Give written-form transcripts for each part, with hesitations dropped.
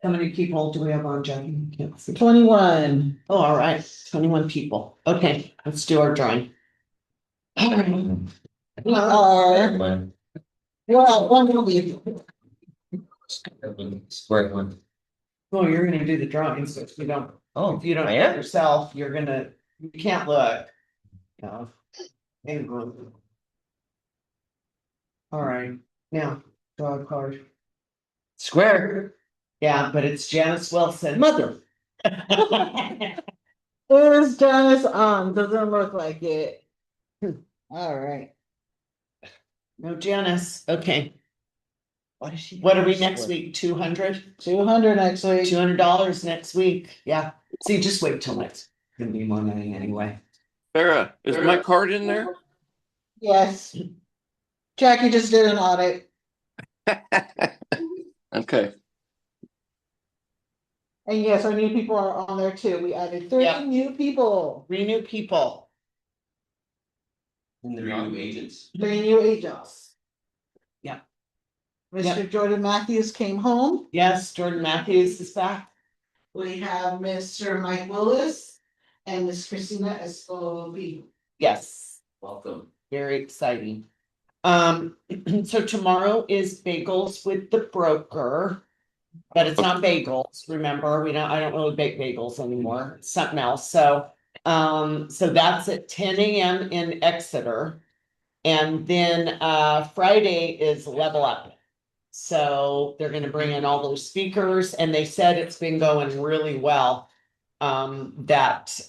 How many people do we have on, Jackie? Can't see. 21. Oh, all right, 21 people. Okay, let's do our drawing. All right. We are, well, one will be, Square one. Well, you're gonna do the drawings, so if you don't, Oh, if you don't I have am? yourself, you can't look. No. Hang on. All right, now, draw a card. Square. Yeah, but it's Janice Wilson. Mother. it was Janice on, doesn't look like it. All right. No Janice, okay. What is she? What are we next week? 200? 200 next week. $200 next week, yeah. See, just wait till next. Gonna be more money anyway. Farah, is my card in there? Yes. Jackie just did an audit. Okay. And yes, our new people are on there too. We added 3 Yep. new people. Renew people. And the new agents. 3 new agents. Yeah. Mr. Jordan Matthews came home. Yes, Jordan Matthews is back. We have Mr. Mike Willis and Miss Christina Escobedo. Yes, Welcome. very exciting. So tomorrow is bagels with the broker. But it's not bagels, remember, I don't really bake bagels anymore, it's something else, so that's at 10 AM in Exeter. And then, Friday is Level Up. So they're gonna bring in all those speakers, and they said it's been going really well. That,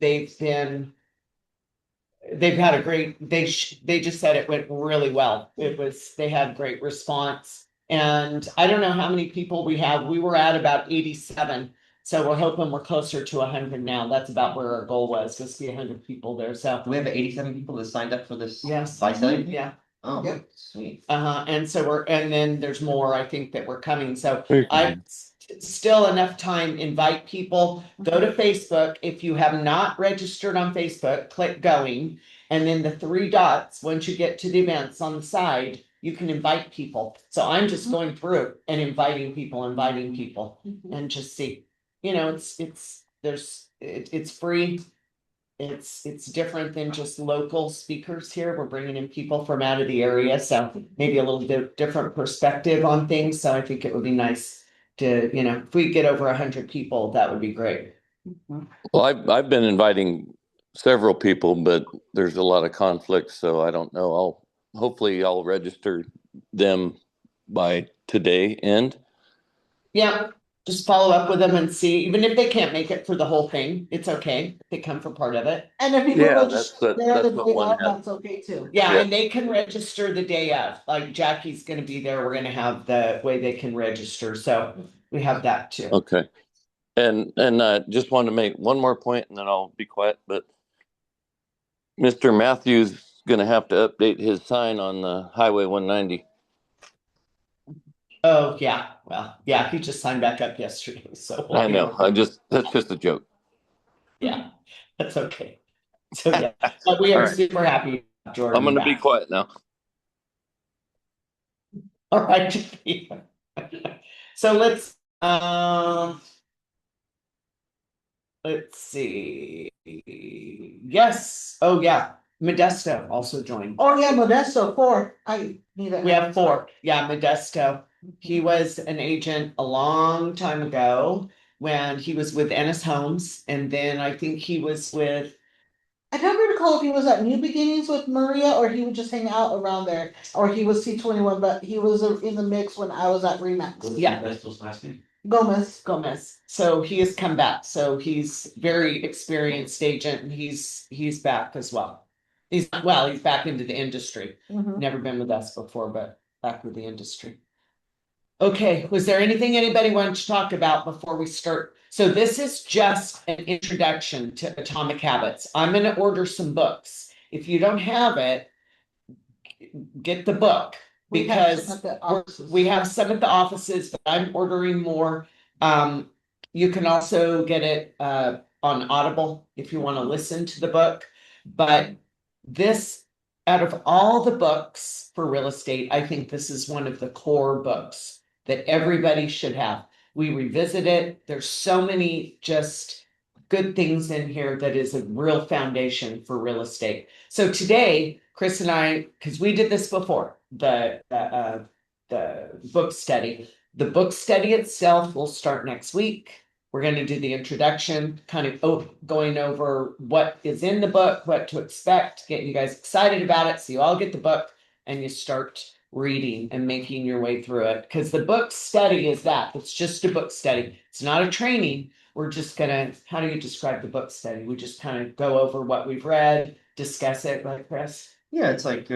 they've had a great, they just said it went really well, they had great response. And I don't know how many people we have. We were at about 87. So we're hoping we're closer to 100 now. That's about where our goal was to be 100 people there. So Do we have 87 people that signed up for this? yes, By site? yeah. Oh, Yep. sweet. And so and then there's more, I think, that we're coming. So Very I still enough time, invite people, go to Facebook. If you have not registered on Facebook, click going. And then the 3 dots, once you get to the events on the side, you can invite people. So I'm just going through and inviting people and just see, it's free. It's different than just local speakers here. We're bringing in people from out of the area, so maybe a little bit different perspective on things. So I think it would be nice to, if we get over 100 people, that would be great. Well, I've been inviting several people, but there's a lot of conflict, so I don't know. Hopefully I'll register them by today end. Yeah, just follow up with them and see, even if they can't make it for the whole thing, it's okay. If they come for part of it. And if people Yeah, register that's there the what day one of, had. that's okay too. Yeah, Yeah. and they can register the day of, like Jackie's gonna be there. We're gonna have the way they can register. So we have that too. Okay. And just wanted to make one more point and then I'll be quiet, but Mr. Matthews is going to have to update his sign on the Highway 190. Oh, yeah. Well, yeah, he just signed back up yesterday. So I know. That's just a joke. yeah, that's okay. So yeah, but we are All right. super happy. Jordan I'm going to be back. quiet now. All right. So let's see. Yes. Oh yeah. Modesto also joined. Oh yeah, Modesto 4. I need that. We have 4. Yeah, Modesto. He was an agent a long time ago when he was with Ennis Homes, and then I think he was with. I don't recall if he was at New Beginnings with Maria or he would just hang out around there, or he was C21, but he was in the mix when I was at Remax. Yeah. Vestal's last name. Gomez. So he has come back. So he's very experienced agent, and he's back as well. He's back into the industry. Mhm. Never been with us before, but back with the industry. Okay, was there anything anybody wanted to talk about before we start? So this is just an introduction to Atomic Habits. I'm gonna order some books. If you don't have it, get the book. We have Because some at the offices. we have some at the offices, but I'm ordering more. You can also get it on Audible if you want to listen to the book. But this, out of all the books for real estate, I think this is one of the core books that everybody should have. We revisit it. There's so many just good things in here that is a real foundation for real estate. So today, Chris and I, because we did this before, the book study. The book study itself will start next week. We're going to do the introduction, kind of going over what is in the book, what to expect, get you guys excited about it. So you all get the book and you start reading and making your way through it. Because the book study is that. It's just a book study. It's not a training. We're just gonna, how do you describe the book study? We just kind of go over what we've read, discuss it, right, Chris? Yeah, it's like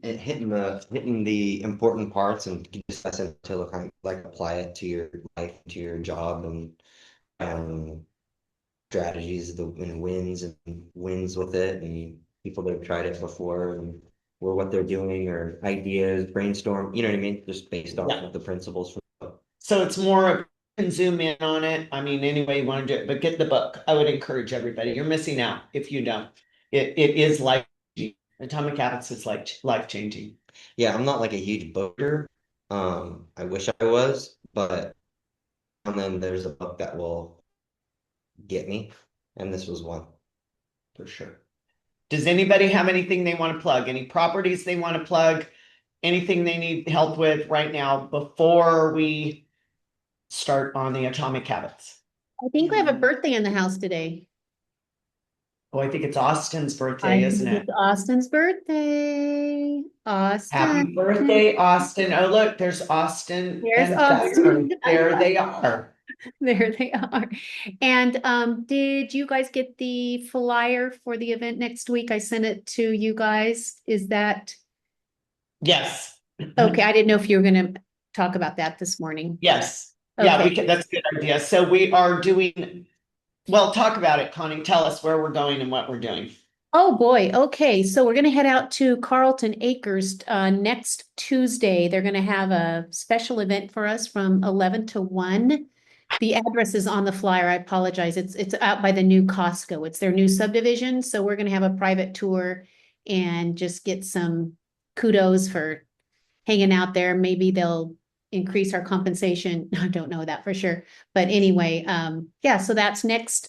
hitting the important parts and discuss it to kind of like apply it to your life, to your job, and strategies, and wins with it, and people that have tried it before, and or what they're doing, or ideas, brainstorm. You know what I mean? Just based off Yeah. of the principles from the book. So it's more of, you can zoom in on it. I mean, any way you want to do it, but get the book. I would encourage everybody. You're missing out if you don't. It is life changing. Atomic Habits is like life changing. Yeah, I'm not like a huge booker. I wish I was, but and then there's a book that will get me, and this was one for sure. Does anybody have anything they want to plug? Any properties they want to plug? Anything they need help with right now before we start on the Atomic Habits? I think we have a birthday in the house today. Oh, I think it's Austin's I birthday, isn't think it? it's Austin's birthday. Austin. Happy birthday, Austin. Oh, look, there's Austin. There's and Austin. There they are. There they are. And did you guys get the flyer for the event next week? I sent it to you guys. Is that Yes. okay? I didn't know if you were gonna talk about that this morning. Yes. Yeah, we Okay. can, that's a good idea. So we are doing, well, talk about it, Connie. Tell us where we're going and what we're doing. Oh boy, okay, so we're gonna head out to Carlton Acres next Tuesday. They're gonna have a special event for us from 11 to 1. The address is on the flyer. I apologize. It's out by the new Costco. It's their new subdivision, so we're gonna have a private tour and just get some kudos for hanging out there. Maybe they'll increase our compensation. I don't know that for sure. But anyway, yeah, so that's next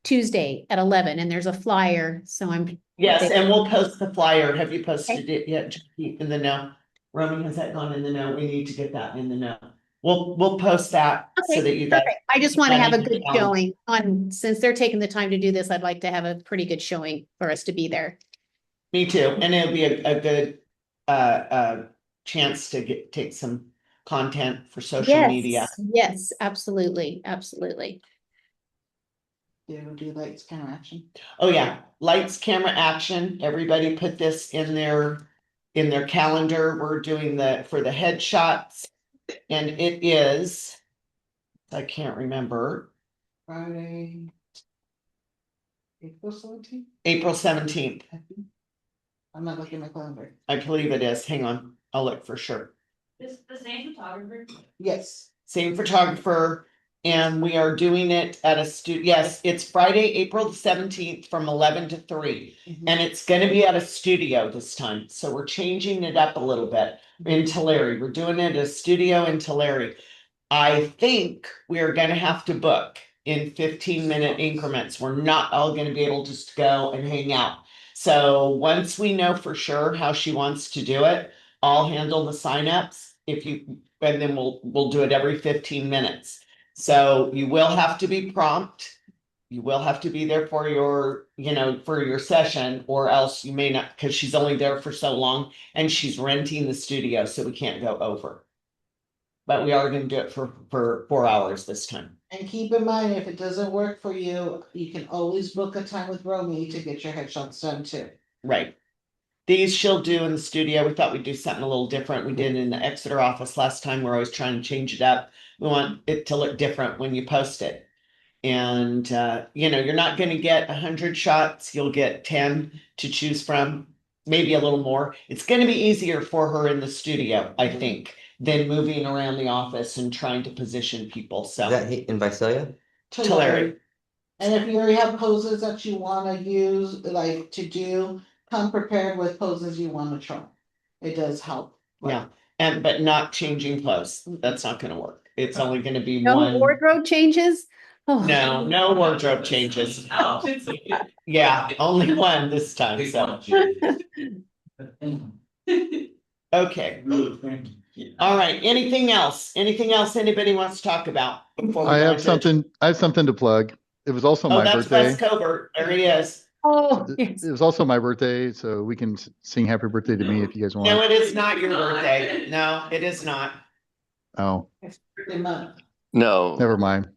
Tuesday at 11, and there's a flyer, so I'm. Yes, and we'll post the flyer. Have you posted it yet, Jackie, in the know? Romy, has that gone in the know? We need to get that in the know. We'll post that so that you guys. Perfect. I just want to have a Ready to good go. showing on, since they're taking the time to do this, I'd like to have a pretty good showing for us to be there. Me too, and it'll be a good chance to take some content for social media. Yes, absolutely, absolutely. Yeah, we'll do lights, camera, action. Oh yeah, lights, camera, action. Everybody put this in their calendar. We're doing for the headshots. And it is, I can't remember, Friday. April 17th? April 17th. I'm not looking at my calendar. I believe it is. Hang on, I'll look for sure. Is the same photographer? Yes. Same photographer, and we are doing it at a yes, it's Friday, April 17th from 11 to 3. And it's gonna be at a studio this time, so we're changing it up a little bit in Tulare. We're doing it at a studio in Tulare. I think we're gonna have to book in 15-minute increments. We're not all gonna be able to just go and hang out. So once we know for sure how she wants to do it, I'll handle the signups and then we'll do it every 15 minutes. So you will have to be prompt. You will have to be there for your session, or else you may not, because she's only there for so long and she's renting the studio, so we can't go over. But we are gonna do it for 4 hours this time. And keep in mind, if it doesn't work for you, you can always book a time with Romy to get your headshots done too. Right. These she'll do in the studio. We thought we'd do something a little different. We did in the Exeter office last time. We're always trying to change it up. We want it to look different when you post it. And you're not going to get 100 shots. You'll get 10 to choose from, maybe a little more. It's going to be easier for her in the studio, I think, than moving around the office and trying to position people. So Is that in Visalia? Tulare. And if you already have poses that you wanna use, like to do, come prepared with poses you wanna try. It does help. Yeah. but not changing clothes. That's not gonna work. It's only gonna be No one. wardrobe changes? Oh, No wardrobe changes. Yeah, only one this time, so. Okay, all right, anything else? Anything else anybody wants to talk about? before we I go have into- something, I have something to plug. It was also Oh, my that's Wes birthday. Covert. There he is. oh, It yes. it was also my birthday, so we can sing happy birthday to me if you guys No, want. it is not your birthday. No, it is not. Oh, Birthday month. No, never mind.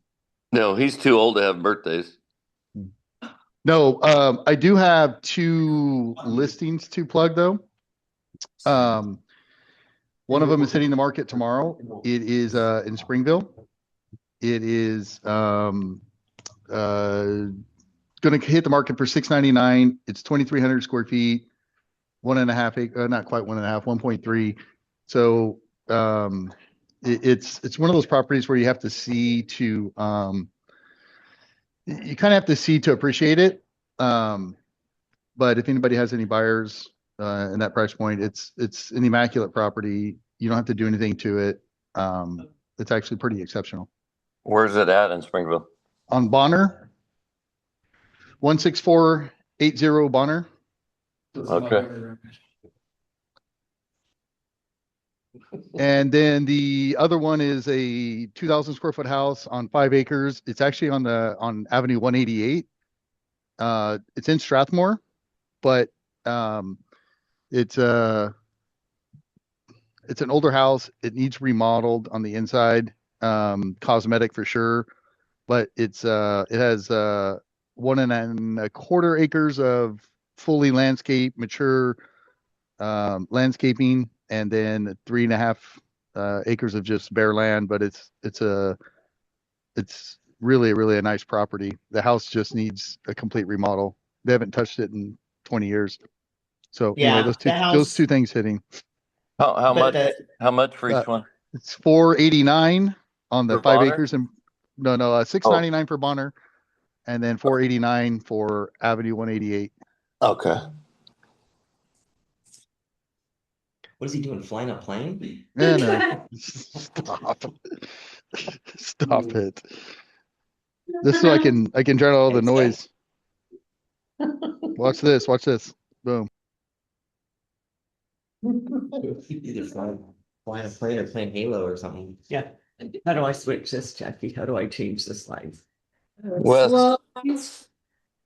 no, he's too old to have birthdays. No, I do have 2 listings to plug though. One of them is hitting the market tomorrow. It is in Springville. It is gonna hit the market for $699. It's 2,300 square feet, 1.5 acre, not quite 1.5, 1.3. So it's one of those properties where you have to see to you kind of have to see to appreciate it. But if anybody has any buyers in that price point, it's an immaculate property. You don't have to do anything to it. It's actually pretty exceptional. Where's it at in Springville? On Bonner, 16480 Bonner. Okay. And then the other one is a 2,000 square foot house on 5 acres. It's actually on Avenue 188. It's in Strathmore, but it's an older house. It needs remodeled on the inside, cosmetic for sure, but it has 1.25 acres of fully mature landscaping, and then 3.5 acres of just bare land. But it's really a nice property. The house just needs a complete remodel. They haven't touched it in 20 years. So anyway, Yeah, those the two house- things hitting. How But much? How much for each one? It's 489 on the For 5 Bonner? acres, and no, 699 for Bonner, and then 489 for Avenue 188. Okay. What is he doing? Flying a plane? No. Stop. Stop it. This so I can turn out all the Thanks, guys. noise. Watch this. Boom. Either flying a plane or playing Halo or something. Yeah. How do I switch this, Jackie? How do I change the slides? Wes,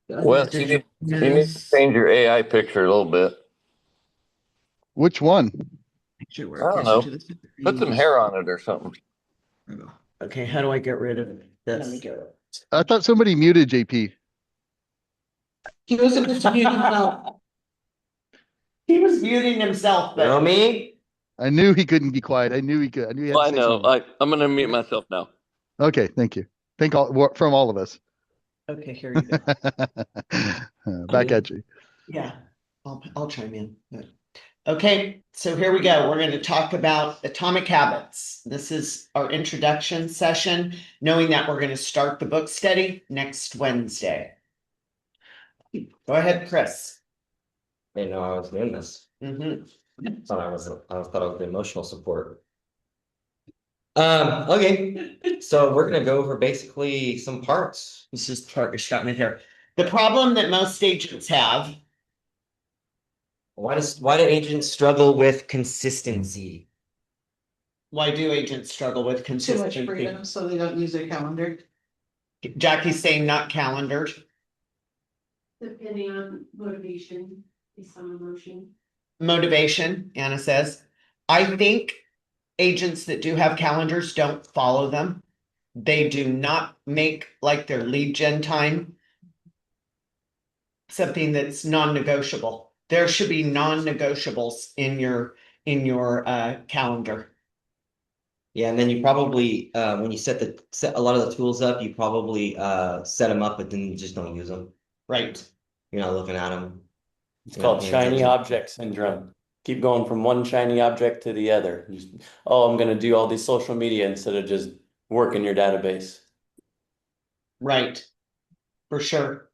Wes, you need to change your AI picture a little bit. Which one? Picture I where don't it know. goes to the- Put some hair on it or something. Okay, how do I get rid of this? I thought somebody muted JP. He was supposed to mute himself. He was muting himself, You know but me? I knew he couldn't be quiet. I knew he could. I knew he had Well, to I say know. something. I'm gonna mute myself now. Okay, thank you. From all of us. okay, here you go. Back at you. Yeah, I'll chime in. But- Okay, so here we go. We're going to talk about atomic habits. This is our introduction session, knowing that we're going to start the book study next Wednesday. Go ahead, Chris. I didn't know I was doing this. Mhm. Thought I thought I was the emotional support. Okay, so we're gonna go over basically some parts. This is part shot in here. The problem that most agents have. Why do agents struggle with consistency? Why do agents struggle with Too much consistency? freedom, so they don't use their calendar. Jackie's saying not calendared. Depending on motivation, based on emotion. Motivation, Anna says. I think agents that do have calendars don't follow them. They do not make like their lead gen time something that's non-negotiable. There should be non-negotiables in your calendar. Yeah, and then you probably when you set a lot of the tools up, you probably set them up, but then you just don't use them. Right. You're not looking at them. It's called shiny object syndrome. Keep going from one shiny object to the other. I'm going to do all these social media instead of just working your database. Right. For sure.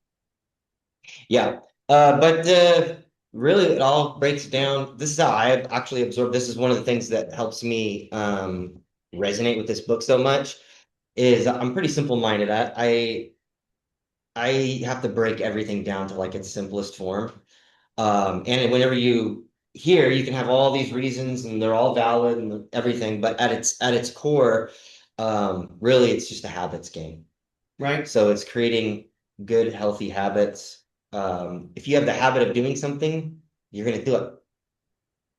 Yeah, but really it all breaks down. This is how I have actually absorbed. This is one of the things that helps me resonate with this book so much. Is I'm pretty simple-minded. I have to break everything down to like its simplest form. And whenever you hear, you can have all these reasons and they're all valid and everything, but at its core, really it's just a habits game. Right? So it's creating good, healthy habits. If you have the habit of doing something, you're gonna do it. If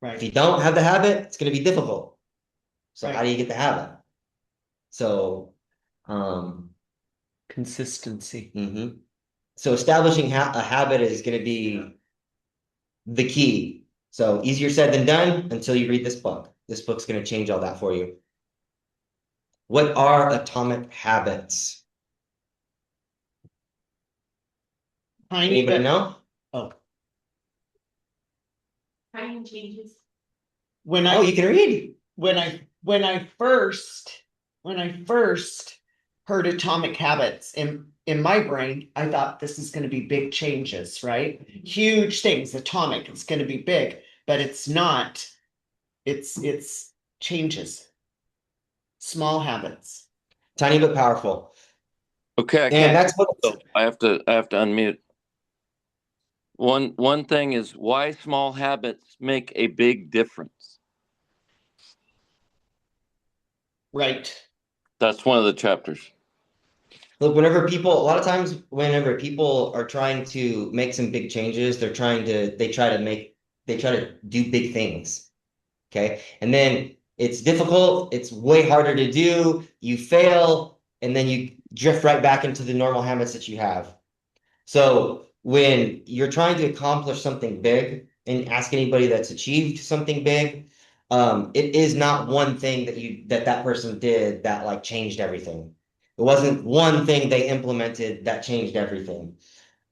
Right. you don't have the habit, it's gonna be difficult. So how Right. do you get the habit? So, Consistency. so establishing a habit is gonna be the key. So easier said than done until you read this book. This book's going to change all that for you. What are atomic habits? Tiny Anybody but know? oh, Tiny changes. when Oh, I you can read. when I first heard Atomic Habits in my brain, I thought this is going to be big changes, right? Huge things. Atomic, it's going to be big, but it's not. It's changes. Small habits. Tiny but powerful. Okay, I And can't. that's what I have to unmute. One thing is why small habits make a big difference. Right. That's one of the chapters. look, a lot of times whenever people are trying to make some big changes, they try to do big things. Okay. And then it's difficult, it's way harder to do, you fail, and then you drift right back into the normal habits that you have. So when you're trying to accomplish something big, and ask anybody that's achieved something big, it is not one thing that person did that like changed everything. It wasn't one thing they implemented that changed everything.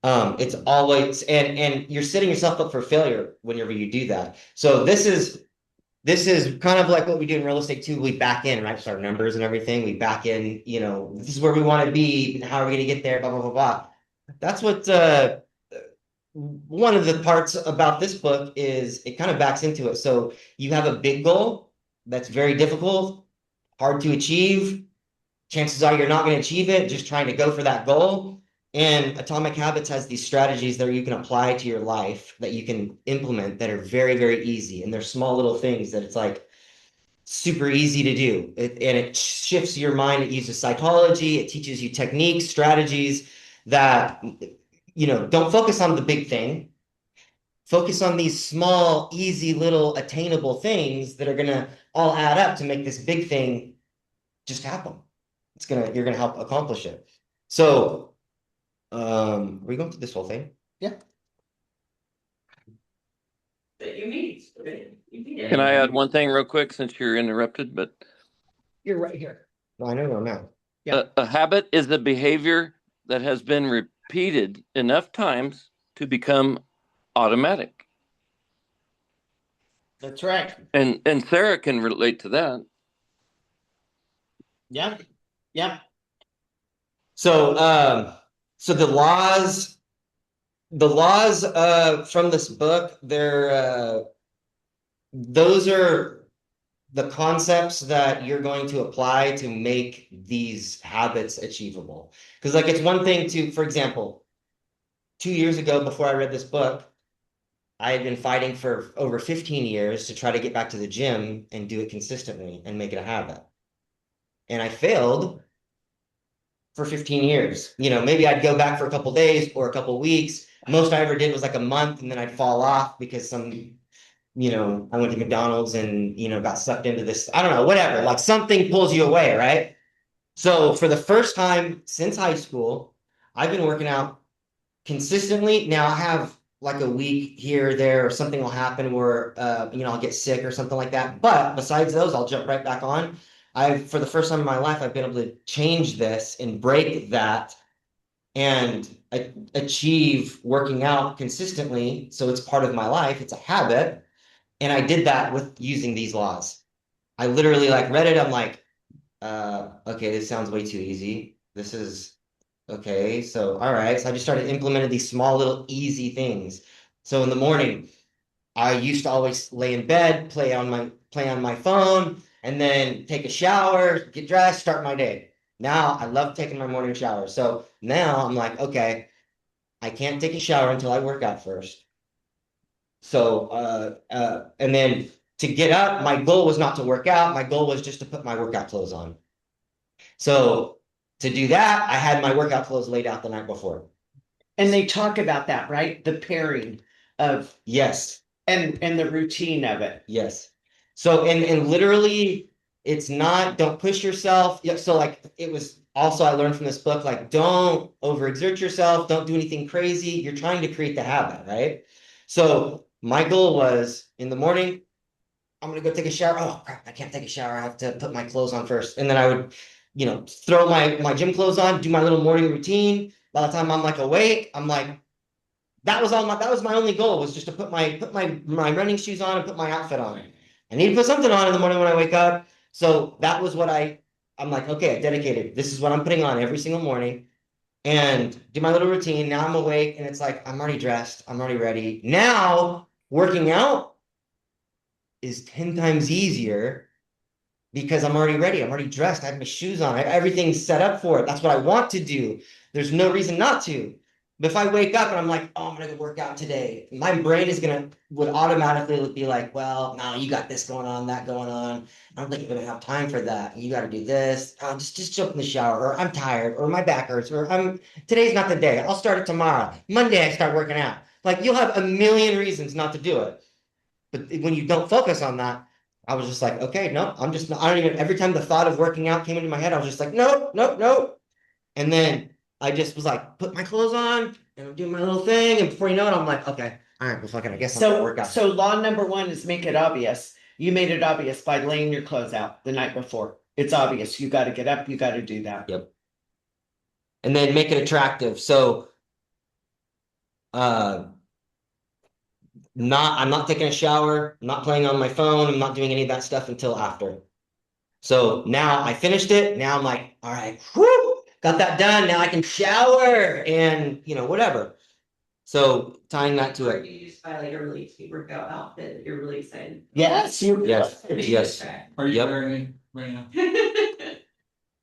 It's always and you're setting yourself up for failure whenever you do that. So this is kind of like what we do in real estate too. We back in, right? Just our numbers and everything. We back in, this is where we want to be. How are we going to get there? Blah, blah, blah, blah. That's what one of the parts about this book is it kind of backs into it. So you have a big goal that's very difficult, hard to achieve. Chances are you're not going to achieve it, just trying to go for that goal. And Atomic Habits has these strategies that you can apply to your life that you can implement that are very, very easy. And they're small little things that it's like super easy to do. And it shifts your mind. It uses psychology. It teaches you techniques, strategies that, don't focus on the big thing. Focus on these small, easy, little attainable things that are going to all add up to make this big thing just happen. You're gonna help accomplish it. So, are we going through this whole thing? Yeah. Can I add one thing real quick since you're interrupted? But You're right here. No, I know I'm not. Yeah. a habit is the behavior that has been repeated enough times to become automatic. That's right. And Sarah can relate to that. Yeah. Yeah. So, so the laws from this book, those are the concepts that you're going to apply to make these habits achievable. Because like it's one thing to, for example, 2 years ago before I read this book, I had been fighting for over 15 years to try to get back to the gym and do it consistently and make it a habit. And I failed for 15 years. Maybe I'd go back for a couple days or a couple weeks. Most I ever did was like a month, and then I'd fall off because I went to McDonald's and, got sucked into this. I don't know, whatever. Like something pulls you away, right? So for the first time since high school, I've been working out consistently. Now I have like a week here or there, or something will happen where, I'll get sick or something like that. But besides those, I'll jump right back on. For the first time in my life, I've been able to change this and break that and achieve working out consistently. So it's part of my life. It's a habit. And I did that with using these laws. I literally read it. I'm like, okay, this sounds way too easy. This is okay. So, all right. So I just started implementing these small little easy things So in the morning, I used to always lay in bed, play on my phone, and then take a shower, get dressed, start my day. Now I love taking my morning shower. So now I'm like, okay, I can't take a shower until I work out first. So and then to get up, my goal was not to work out. My goal was just to put my workout clothes on. So to do that, I had my workout clothes laid out the night before. And they talk about that, right? The pairing of, Yes. and the routine of it. Yes. So and literally it's not, don't push yourself. Yeah, so like it was also I learned from this book, like don't overexert yourself, don't do anything crazy. You're trying to create the habit, right? So my goal was in the morning, I'm gonna go take a shower. Oh crap, I can't take a shower. I have to put my clothes on first. And then I would, throw my gym clothes on, do my little morning routine. By the time I'm like awake, I'm like, that was my only goal, was just to put my running shoes on and put my outfit on. I need to put something on in the morning when I wake up. So that was what I'm like, okay, dedicated. This is what I'm putting on every single morning and do my little routine. Now I'm awake and it's like, I'm already dressed. I'm already ready. Now working out is 10 times easier because I'm already ready. I'm already dressed. I have my shoes on. Everything's set up for it. That's what I want to do. There's no reason not to. But if I wake up and I'm like, oh, I'm gonna go work out today, my brain would automatically be like, well, no, you got this going on, that going on. I don't think you're gonna have time for that. You got to do this. Just jump in the shower, or I'm tired, or my back hurts, or today's not the day. I'll start it tomorrow. Monday I start working out. Like you'll have a million reasons not to do it. But when you don't focus on that, I was just like, okay, no, I don't even, every time the thought of working out came into my head, I was just like, nope, nope, nope. And then I just was like, put my clothes on and I'm doing my little thing. And before you know it, I'm like, okay, all right, well, fucking, I guess I'm gonna work out. So law number one is make it obvious. You made it obvious by laying your clothes out the night before. It's obvious. You got to get up. You got to do that. Yep. And then make it attractive. So, I'm not taking a shower, I'm not playing on my phone, I'm not doing any of that stuff until after. So now I finished it. Now I'm like, all right, whoo, got that done. Now I can shower and whatever. So tying that to Or it. you just buy like a really cute workout outfit that you're really excited. Yes. Yes, yes, Are you Yep. wearing it right now?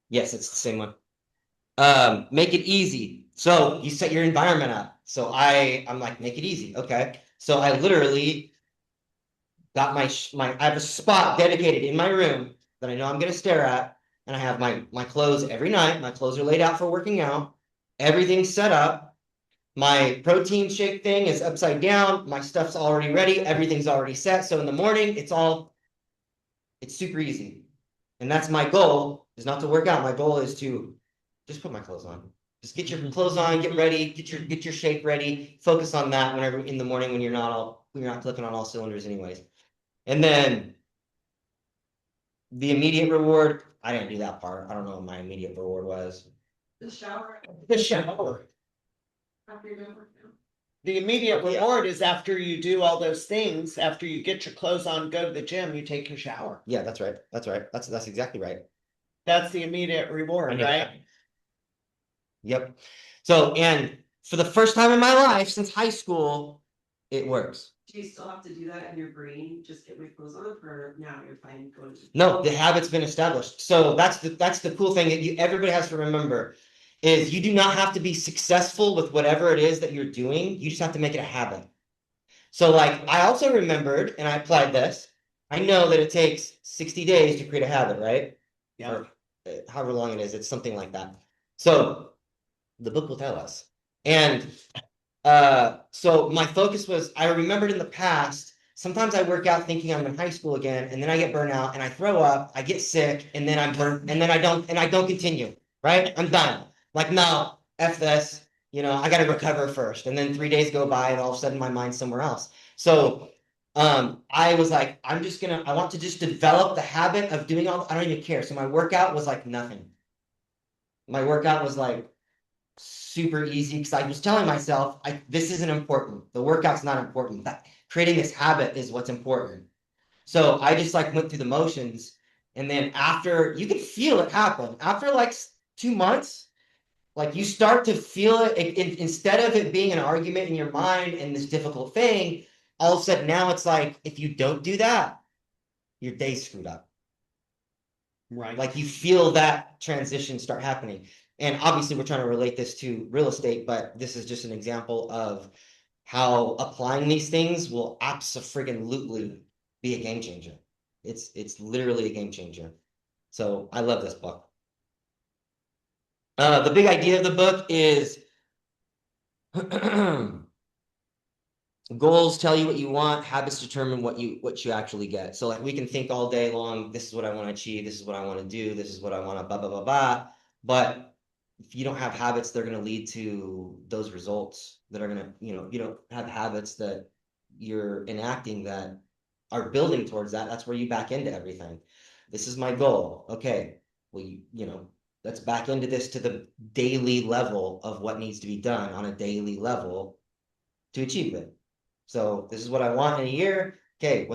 yes, it's the same one. Make it easy. So you set your environment up. So I'm like, make it easy. Okay. So I literally got I have a spot dedicated in my room that I know I'm gonna stare at, and I have my clothes every night. My clothes are laid out for working out. Everything's set up. My protein shake thing is upside down. My stuff's already ready. Everything's already set. So in the morning, it's super easy. And that's my goal, is not to work out. My goal is to just put my clothes on. Just get your clothes on, get ready, get your shake ready. Focus on that whenever in the morning when you're not clicking on all cylinders anyways. And then the immediate reward, I didn't do that part. I don't know what my immediate reward was. The shower. The shower. After you're done working out. The immediate reward is after you do all those things, after you get your clothes on, go to the gym, you take your shower. Yeah, that's right. That's right. That's exactly right. That's the immediate reward, right? Yep. So, and for the first time in my life since high school, it works. Do you still have to do that in your brain? Just get my clothes on, or now you're fine going to? No, the habit's been established. So that's the cool thing that everybody has to remember is you do not have to be successful with whatever it is that you're doing. You just have to make it a habit. So like I also remembered, and I applied this. I know that it takes 60 days to create a habit, right? Yeah. Or however long it is, it's something like that. So the book will tell us. And so my focus was, I remembered in the past, sometimes I work out thinking I'm in high school again, and then I get burnt out and I throw up, I get sick, and then I'm burnt, and then I don't continue, right? I'm done. Like, no, F this, I gotta recover first. And then 3 days go by and all of a sudden my mind's somewhere else. So I was like, I want to just develop the habit of doing I don't even care. So my workout was like nothing. My workout was like super easy because I was telling myself, this isn't important. The workout's not important. Creating this habit is what's important. So I just like went through the motions, and then after, you could feel it happen. After like 2 months, Like you start to feel instead of it being an argument in your mind and this difficult thing, all of a sudden now it's like, if you don't do that, your day's screwed up. Right. Like you feel that transition start happening. And obviously we're trying to relate this to real estate, but this is just an example of how applying these things will abso-friggin-lutely be a game changer. It's literally a game changer. So I love this book. The big idea of the book is goals tell you what you want, habits determine what you actually get. So like we can think all day long, this is what I want to achieve, this is what I want to do, this is what I want to blah blah blah blah. But if you don't have habits, they're going to lead to those results that are going to, you don't have habits that you're enacting that are building towards that. That's where you back into everything. This is my goal. Okay. Well, let's back into this to the daily level of what needs to be done on a daily level to achieve it. So this is what I want in a year. Okay,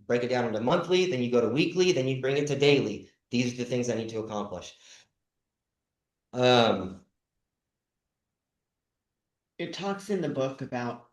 break it down into monthly, then you go to weekly, then you bring it to daily. These are the things I need to accomplish. It talks in the book about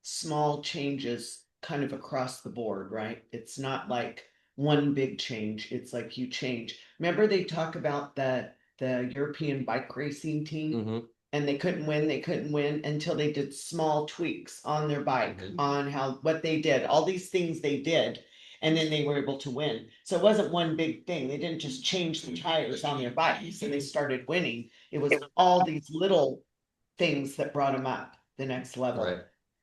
small changes kind of across the board, right? It's not like one big change. It's like you change. Remember they talk about the European bike racing team? And they couldn't win until they did small tweaks on their bike, on what they did, all these things they did, and then they were able to win. So it wasn't one big thing. They didn't just change the tires on their bikes and they started winning. It was all these little things that brought them up the next level. Right.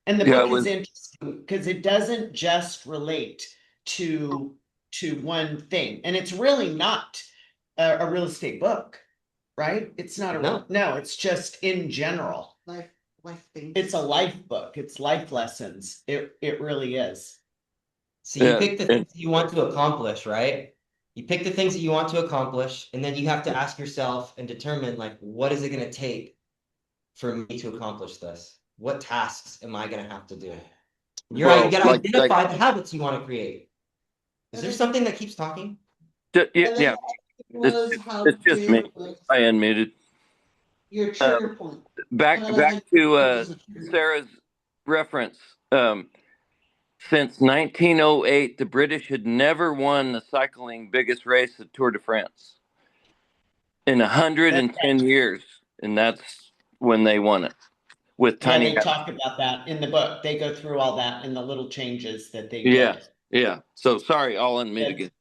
And the book is interesting because it doesn't just relate to one thing. And it's really not a real estate book. Right? It's not no, it's just in general. Life things. It's a life book. It's life lessons. It really is. So you pick the things you want to accomplish, right? You pick the things that you want to accomplish, and then you have to ask yourself and determine, like, what is it going to take for me to accomplish this? What tasks am I going to have to do? You got to identify the habits you want to create. Is there something that keeps talking? Yeah. It's just me. I unmuted. Your trigger point. Back to Sarah's reference. Since 1908, the British had never won the cycling biggest race, the Tour de France, in 110 years, and that's when they won it with tiny. They talk about that in the book. They go through all that in the little changes that they did. Yeah. So sorry, I'll unmute again.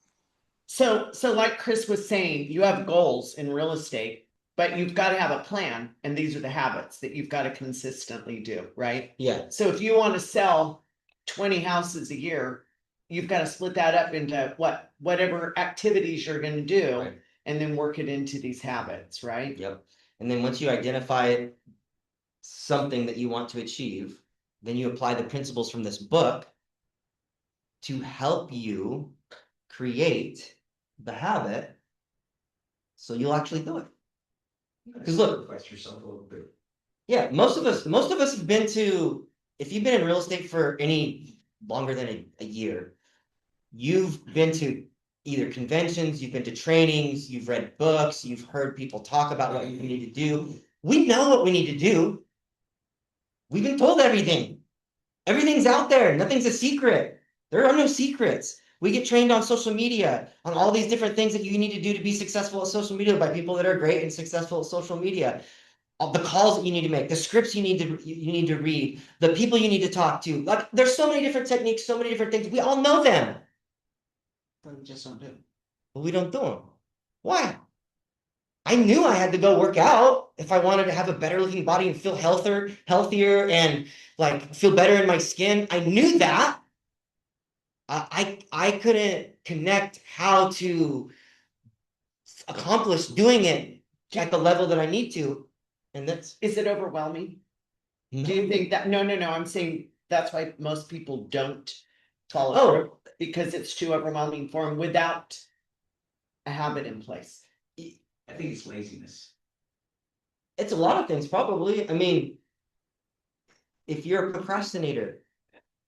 So like Chris was saying, you have goals in real estate, but you've got to have a plan. And these are the habits that you've got to consistently do, right? Yeah. So if you want to sell 20 houses a year, you've got to split that up into whatever activities you're going to do, right, and then work it into these habits, right? Yep. And then once you identify something that you want to achieve, then you apply the principles from this book to help you create the habit so you'll actually do it. Because look, yourself a little bit. Yeah, most of us have been to, if you've been in real estate for any longer than a year, you've been to either conventions, you've been to trainings, you've read books, you've heard people talk about what you need to do. We know what we need to do. We've been told everything. Everything's out there. Nothing's a secret. There are no secrets. We get trained on social media, on all these different things that you need to do to be successful at social media by people that are great and successful at social media. All the calls that you need to make, the scripts you need to read, the people you need to talk to. Like, there's so many different techniques, so many different things. We all know them. But we just don't do them. But we don't do them. Why? I knew I had to go work out if I wanted to have a better looking body and feel healthier and like feel better in my skin. I knew that. I couldn't connect how to accomplish doing it at the level that I need to. And is it overwhelming? No. Do you think that no, I'm saying that's why most people don't follow through, because it's too overwhelming for them without a habit in place. I think it's laziness. It's a lot of things, probably. I mean, if you're a procrastinator,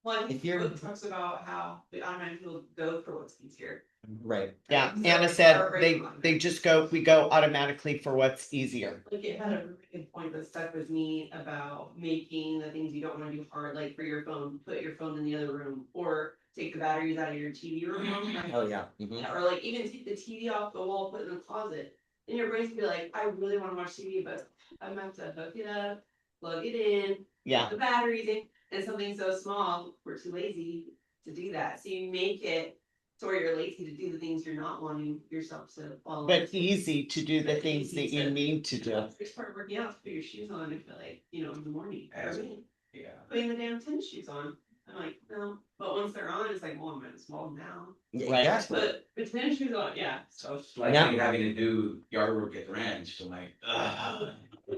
Well, if you're talks about how the online field go for what's easier. Right. Yeah, So Anna it's said already on they there. just we go automatically for what's easier. Like it had a really good point that stuck with me about making the things you don't wanna do hard, like for your phone, put your phone in the other room, or take the batteries out of your TV room. Oh, yeah. Mhm. Yeah, or like even take the TV off the wall, put it in the closet. And your brain's gonna be like, I really wanna watch TV, but I'm gonna have to hook it up, plug it in, Yeah, put the batteries in, and something so small, we're too lazy to do that. So you make it to where you're lazy to do the things you're not wanting yourself to follow. but into. easy to do the But things easy that you to- need to do. It's part of working out, to put your shoes on, if like, in the morning. As- For me, Yeah. putting the damn tennis shoes on. I'm like, no, but once they're on, it's like, well, I'm as well now. Yeah, Right. exactly. But the tennis shoes on, yeah. So it's like Yeah. me having to do yard work at the ranch, so I'm like,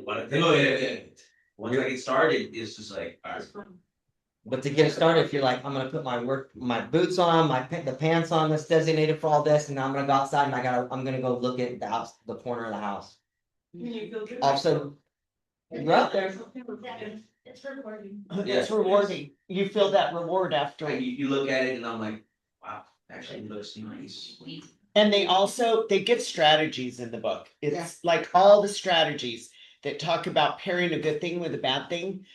but no, once I get started, it's just like, all right. It's fun. But to get started, if you're like, I'm gonna put my boots on, the pants on that's designated for all this, and now I'm gonna go outside and I'm gonna go look at the house, the corner of the house. And you feel good. All of a sudden, you're out there. It's rewarding. It's rewarding. You feel that reward after. And you look at it and I'm like, wow, actually it looks nice. And they give strategies in the book. It's like all the strategies that talk about pairing a good thing with a bad thing,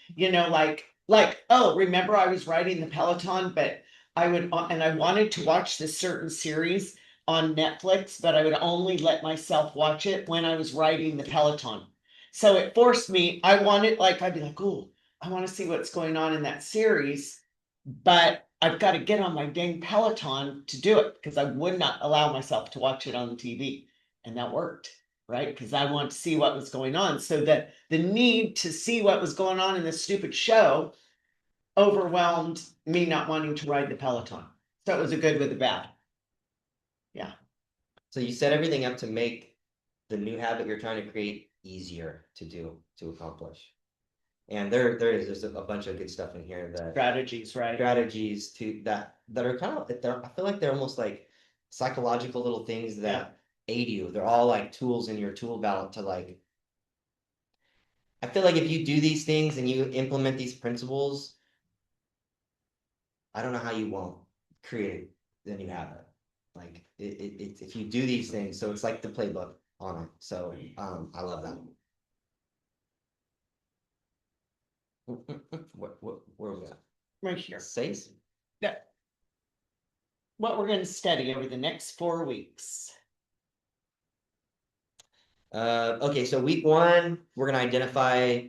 oh, remember I was riding the Peloton, but I wanted to watch this certain series on Netflix, but I would only let myself watch it when I was riding the Peloton. So it forced me, I'd be like, oh, I want to see what's going on in that series, but I've got to get on my dang Peloton to do it because I would not allow myself to watch it on the TV. And that worked, right? Because I wanted to see what was going on. So that the need to see what was going on in this stupid show overwhelmed me not wanting to ride the Peloton. So it was a good with a bad. Yeah. So you set everything up to make the new habit you're trying to create easier to do, to accomplish. And there's a bunch of good stuff in here that Strategies, right? strategies that are kind of, I feel like they're almost like psychological little things that aid you. They're all like tools in your tool belt to like. I feel like if you do these things and you implement these principles, I don't know how you won't create the new habit. Like if you do these things, so it's like the playbook on it. So I love that. Where are we at? Right here. 6? Yeah. What we're going to study over the next 4 weeks. Okay, so week 1, we're gonna identify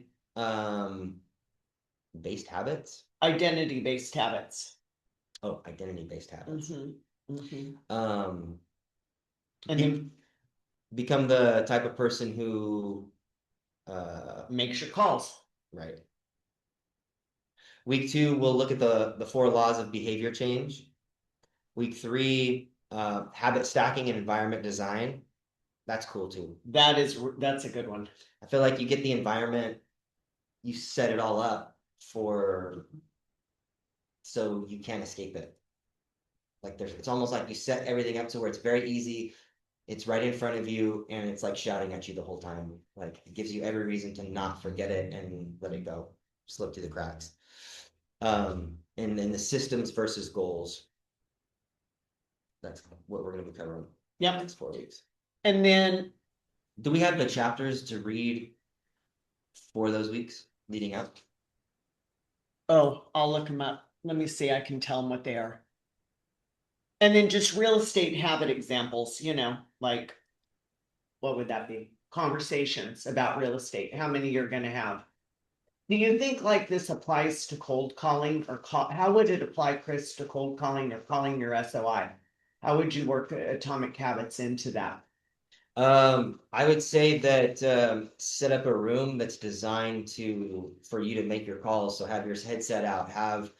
based habits. Identity-based habits. Oh, identity-based habits. And Be- then become the type of person who makes your calls. right. Week 2, we'll look at the 4 laws of behavior change. Week 3, habit stacking and environment design. That's cool too. That's a good one. I feel like you get the environment, you set it all up so you can't escape it. Like it's almost like you set everything up to where it's very easy. It's right in front of you and it's like shouting at you the whole time. Like it gives you every reason to not forget it and let it go, slip through the cracks. And then the systems versus goals. That's what we're going to be covering. Yep. Next 4 weeks. And then Do we have the chapters to read for those weeks leading up? I'll look them up. Let me see. I can tell them what they are. And then just real estate habit examples, like what would that be? Conversations about real estate, how many you're going to have. Do you think like this applies to cold calling or how would it apply, Chris, to cold calling or calling your SOI? How would you work atomic habits into that? I would say that set up a room that's designed for you to make your calls. So have your headset out, have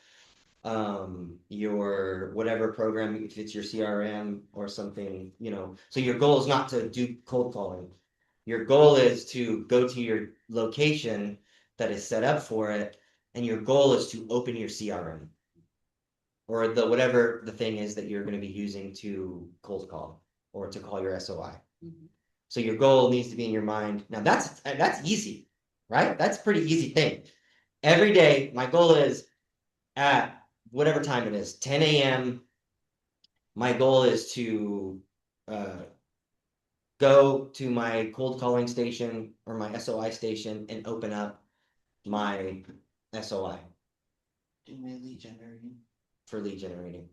your whatever program, if it's your CRM or something, so your goal is not to do cold calling. Your goal is to go to your location that is set up for it, and your goal is to open your CRM or whatever the thing is that you're going to be using to cold call or to call your SOI. So your goal needs to be in your mind. Now that's easy, right? That's a pretty easy thing. Every day, my goal is at whatever time it is, 10 a.m. my goal is to go to my cold calling station or my SOI station and open up my SOI Do my lead generating. for lead generating.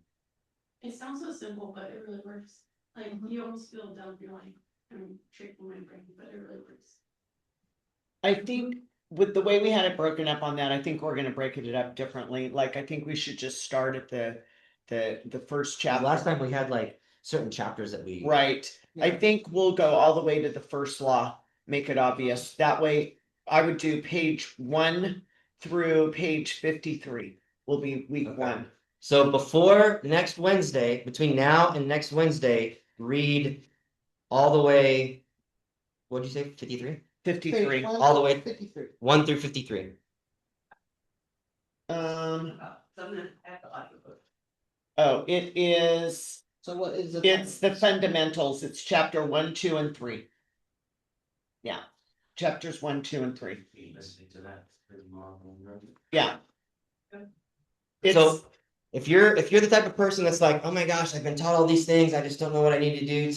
It sounds so simple, but it really works. Like, you almost feel dumb, you're like, I'm tricking my brain, but it really works. I think with the way we had it broken up on that, I think we're gonna break it up differently. Like, I think we should just start at the first chapter. Last time we had like certain chapters that we. Right. I Yeah. think we'll go all the way to the first law, make it obvious. That way, I would do page 1 through page 53 will be week Okay. 1. So before next Wednesday, between now and next Wednesday, read all the way, what'd you say, 53? 53. All the way 53. 1 through 53. Um, Something at the audiobook. oh, it is, So what is it? it's the fundamentals. It's chapter 1, 2, and 3. Yeah. Chapters 1, 2, and 3. Be listening to that for tomorrow. Yeah. Okay. It's, So if you're the type of person that's like, oh my gosh, I've been taught all these things, I just don't know what I need to do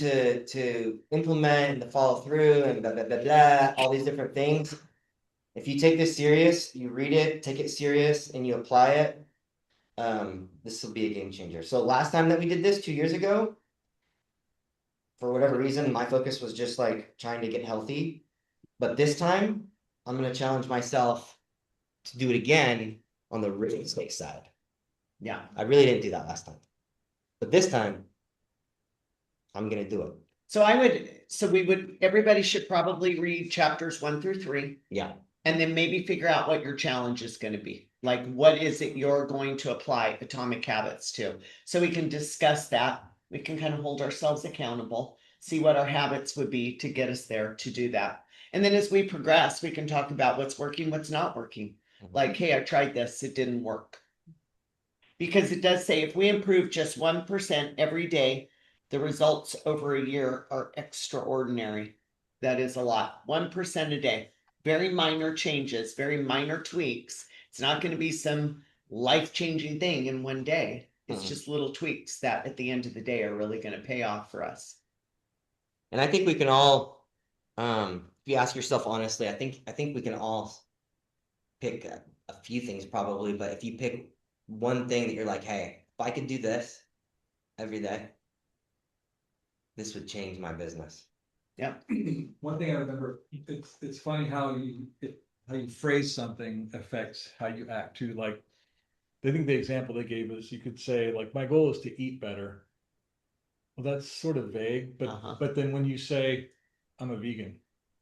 to implement and to follow through and blah blah blah blah, all these different things. If you take this serious, you read it, take it serious, and you apply it, this will be a game changer. So last time that we did this 2 years ago, for whatever reason, my focus was just like trying to get healthy. But this time, I'm gonna challenge myself to do it again on the real estate side. yeah. I really didn't do that last time. But this time, I'm gonna do it. So everybody should probably read chapters 1 through 3. Yeah. And then maybe figure out what your challenge is going to be. Like, what is it you're going to apply Atomic Habits to? So we can discuss that. We can kind of hold ourselves accountable, see what our habits would be to get us there to do that. And then as we progress, we can talk about what's working, what's not working. Like, hey, I tried this, it didn't work. Because it does say if we improve just 1% every day, the results over a year are extraordinary. That is a lot. 1% a day. Very minor changes, very minor tweaks. It's not going to be some life-changing thing in one day. It's just little tweaks that at the end of the day are really going to pay off for us. And I think we can all, if you ask yourself honestly, I think we can all pick a few things probably, but if you pick one thing that you're like, hey, if I could do this every day, this would change my business. Yeah. One thing I remember, it's funny how you phrase something affects how you act too. Like, I think the example they gave us, you could say like, my goal is to eat better. Well, that's sort of vague, but then when you say I'm a vegan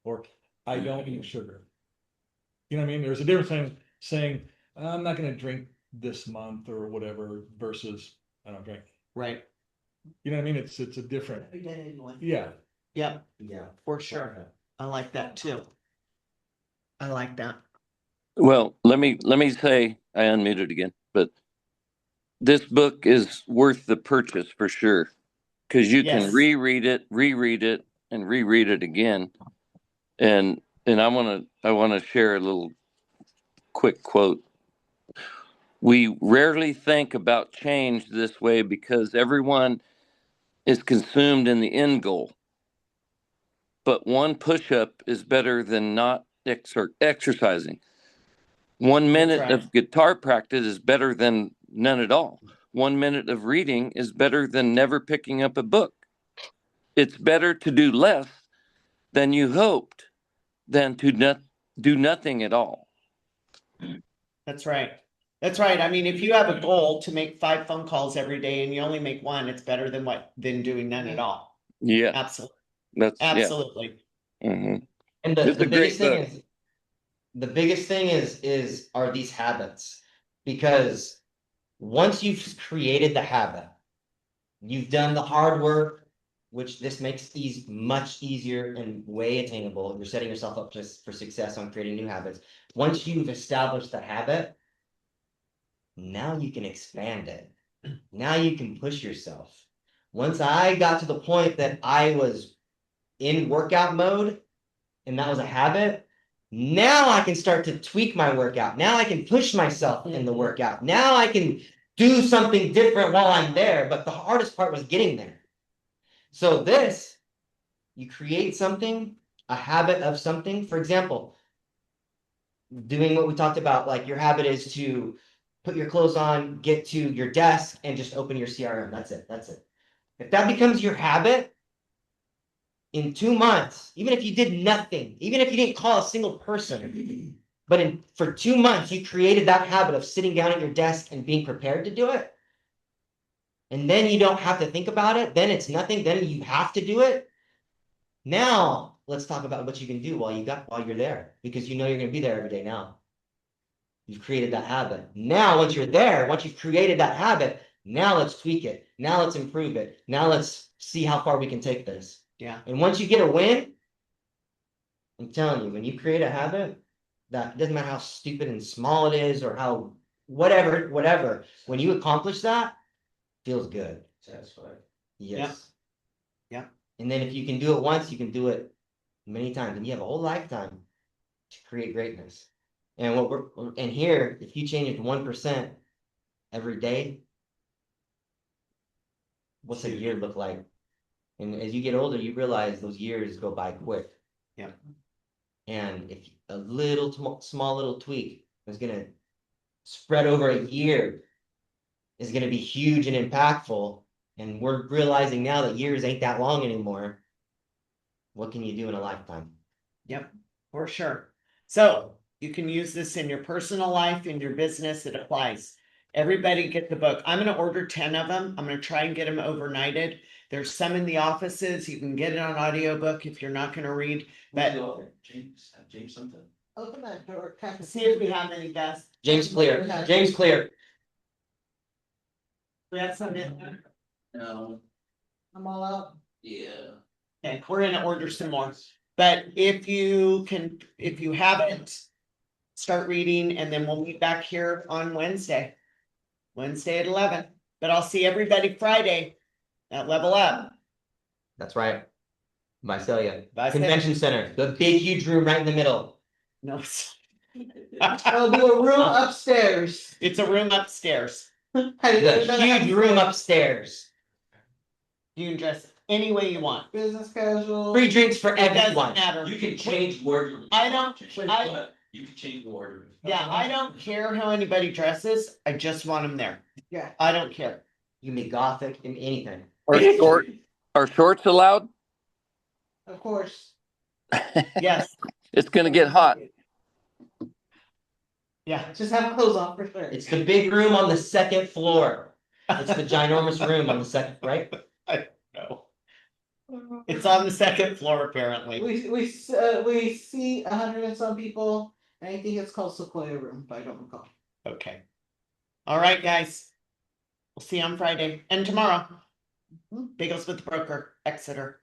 or I don't eat sugar, you know what I mean? There's a difference between saying I'm not going to drink this month or whatever versus I don't drink. Right. You know what I mean? It's a different. Yeah. Yep. Yeah. For sure. I like that too. I like that. Well, let me say I unmuted again, but this book is worth the purchase for sure. Because you Yes. can reread it, and reread it again. And I wanna share a little quick quote. We rarely think about change this way because everyone is consumed in the end goal. But one push-up is better than not exercising. 1 minute right. of guitar practice is better than none at all. 1 minute of reading is better than never picking up a book. It's better to do less than you hoped than to do nothing at all. That's right. That's right. I mean, if you have a goal to make 5 phone calls every day and you only make 1, it's better than doing none at all. Yeah, Absolutely. that's Absolutely. yeah. Mhm. And It's the a biggest great thing are these habits. Because once you've created the habit, you've done the hard work, which this makes much easier and way attainable. You're setting yourself up just for success on creating new habits. Once you've established the habit, now you can expand it. Now you can push yourself. Once I got to the point that I was in workout mode and that was a habit, now I can start to tweak my workout. Now I can push myself in the workout. Now I can do something different while I'm there, but the hardest part was getting there. So this, you create something, a habit of something. For example, doing what we talked about, like your habit is to put your clothes on, get to your desk, and just open your CRM. That's it. That's it. If that becomes your habit, in 2 months, even if you did nothing, even if you didn't call a single person, but for 2 months, you created that habit of sitting down at your desk and being prepared to do it. And then you don't have to think about it. Then it's nothing. Then you have to do it. Now let's talk about what you can do while you're there, because you know you're going to be there every day now. You've created that habit. Now, once you're there, once you've created that habit, now let's tweak it. Now let's improve it. Now let's see how far we can take this. Yeah. And once you get a win, I'm telling you, when you create a habit, that doesn't matter how stupid and small it is or how whatever, when you accomplish that, feels good. Satisfied. Yes. Yeah. And then if you can do it once, you can do it many times, and you have a whole lifetime to create greatness. And here, if you change it to 1% every day, what's a year look like? And as you get older, you realize those years go by quick. Yeah. And if a little small little tweak is gonna spread over a year, is gonna be huge and impactful. And we're realizing now that years ain't that long anymore. What can you do in a lifetime? Yep, for sure. So you can use this in your personal life, in your business, it applies. Everybody get the book. I'm gonna order 10 of them. I'm gonna try and get them overnighted. There's some in the offices. You can get it on audiobook if you're not gonna read, but James something. Open that door, Captain. see if we have any guests. James Clear. James Clear. We have some in there. No, I'm all out. yeah. Okay, we're gonna order some more. But if you haven't, start reading, and then we'll meet back here on Wednesday at 11. But I'll see everybody Friday at Level Up. That's right. Visalia. Visalia. Convention Center. The big, huge room right in the middle. No, it's There'll be a room upstairs. a room upstairs. The huge room upstairs. You can dress any way you want. Business casual. Free drinks for It doesn't everyone. matter. You can change wardrobe. I don't- You can change the wardrobe. Yeah, I don't care how anybody dresses. I just want them there. Yeah. I don't care. You can be gothic and anything. Are shorts allowed? Of course. Yes, It's gonna get hot. yeah. Just have clothes on for sure. It's the big room on the second floor. It's the ginormous room on the second, right? No. It's on the second floor, apparently. We see 100 and some people, and I think it's called Sequoia Room, but I don't recall. Okay. All right, guys. We'll see you on Friday and tomorrow. Bagels with the Broker, Exeter.